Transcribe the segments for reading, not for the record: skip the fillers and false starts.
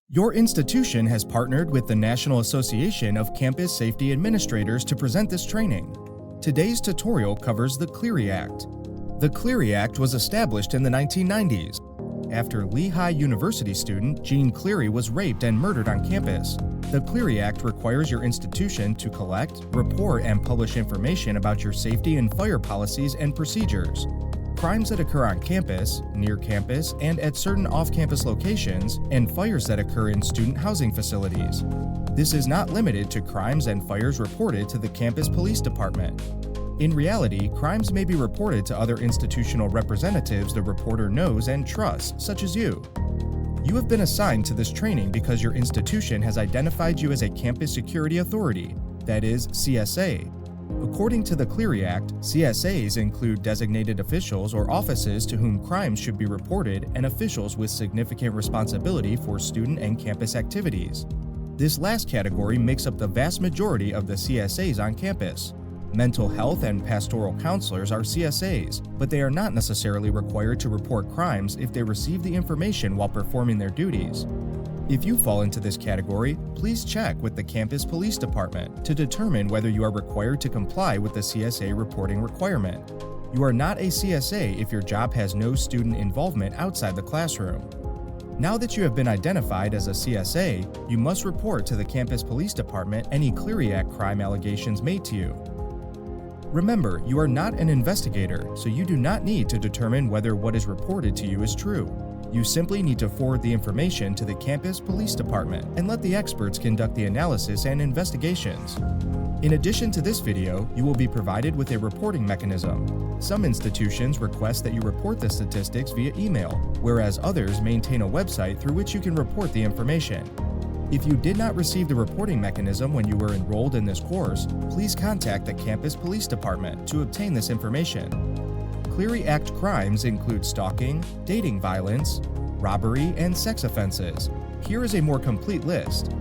Your institution has partnered with the National Association of Campus Safety Administrators to present this training. Today's tutorial covers the Clery Act. The Clery Act was established in the 1990s after Lehigh University student Jean Clery was raped and murdered on campus. The Clery Act requires your institution to collect, report, and publish information about your safety and fire policies and procedures. Crimes that occur on campus, near campus, and at certain off-campus locations, and fires that occur in student housing facilities. This is not limited to crimes and fires reported to the campus police department. In reality, crimes may be reported to other institutional representatives the reporter knows and trusts, such as you. You have been assigned to this training because your institution has identified you as a Campus Security Authority, that is, CSA. According to the Clery Act, CSAs include designated officials or offices to whom crimes should be reported and officials with significant responsibility for student and campus activities. This last category makes up the vast majority of the CSAs on campus. Mental health and pastoral counselors are CSAs, but they are not necessarily required to report crimes if they receive the information while performing their duties. If you fall into this category, please check with the campus police department to determine whether you are required to comply with the CSA reporting requirement. You are not a CSA if your job has no student involvement outside the classroom. Now that you have been identified as a CSA, you must report to the campus police department any Clery Act crime allegations made to you. Remember, you are not an investigator, so you do not need to determine whether what is reported to you is true. You simply need to forward the information to the campus police department and let the experts conduct the analysis and investigations. In addition to this video, you will be provided with a reporting mechanism. Some institutions request that you report the statistics via email, whereas others maintain a website through which you can report the information. If you did not receive the reporting mechanism when you were enrolled in this course, please contact the campus police department to obtain this information. Clery Act crimes include stalking, dating violence, robbery, and sex offenses. Here is a more complete list.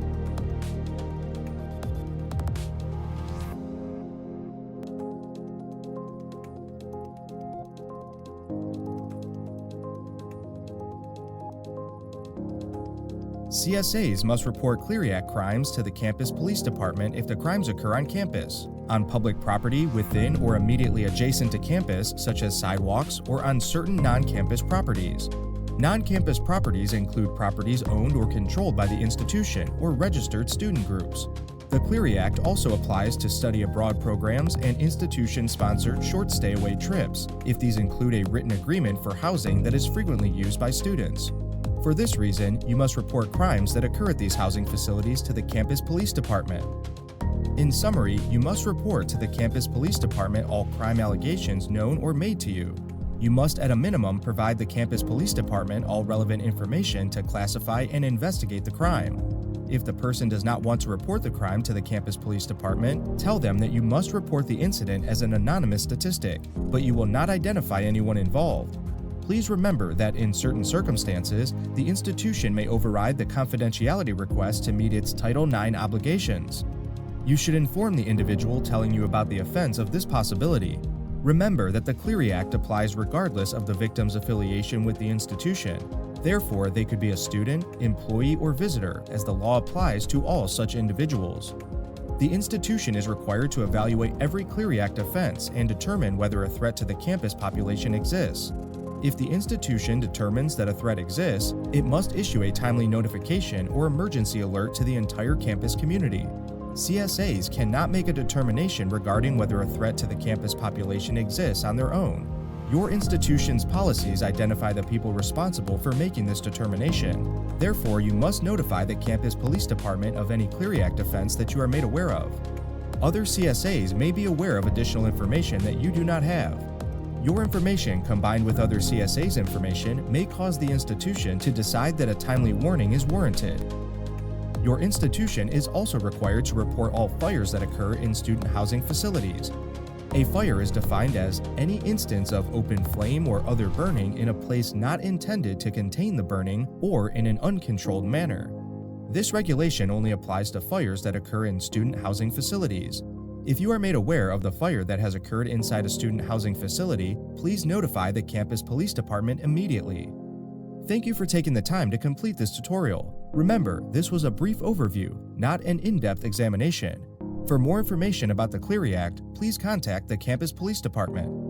CSAs must report Clery Act crimes to the campus police department if the crimes occur on campus, on public property within or immediately adjacent to campus, such as sidewalks, or on certain non-campus properties. Non-campus properties include properties owned or controlled by the institution or registered student groups. The Clery Act also applies to study abroad programs and institution-sponsored short stay-away trips, if these include a written agreement for housing that is frequently used by students. For this reason, you must report crimes that occur at these housing facilities to the campus police department. In summary, you must report to the campus police department all crime allegations known or made to you. You must at a minimum provide the campus police department all relevant information to classify and investigate the crime. If the person does not want to report the crime to the campus police department, tell them that you must report the incident as an anonymous statistic, but you will not identify anyone involved. Please remember that in certain circumstances, the institution may override the confidentiality request to meet its Title IX obligations. You should inform the individual telling you about the offense of this possibility. Remember that the Clery Act applies regardless of the victim's affiliation with the institution. Therefore, they could be a student, employee, or visitor, as the law applies to all such individuals. The institution is required to evaluate every Clery Act offense and determine whether a threat to the campus population exists. If the institution determines that a threat exists, it must issue a timely notification or emergency alert to the entire campus community. CSAs cannot make a determination regarding whether a threat to the campus population exists on their own. Your institution's policies identify the people responsible for making this determination. Therefore, you must notify the campus police department of any Clery Act offense that you are made aware of. Other CSAs may be aware of additional information that you do not have. Your information combined with other CSA's information may cause the institution to decide that a timely warning is warranted. Your institution is also required to report all fires that occur in student housing facilities. A fire is defined as any instance of open flame or other burning in a place not intended to contain the burning or in an uncontrolled manner. This regulation only applies to fires that occur in student housing facilities. If you are made aware of the fire that has occurred inside a student housing facility, please notify the campus police department immediately. Thank you for taking the time to complete this tutorial. Remember, this was a brief overview, not an in-depth examination. For more information about the Clery Act, please contact the Campus Police Department.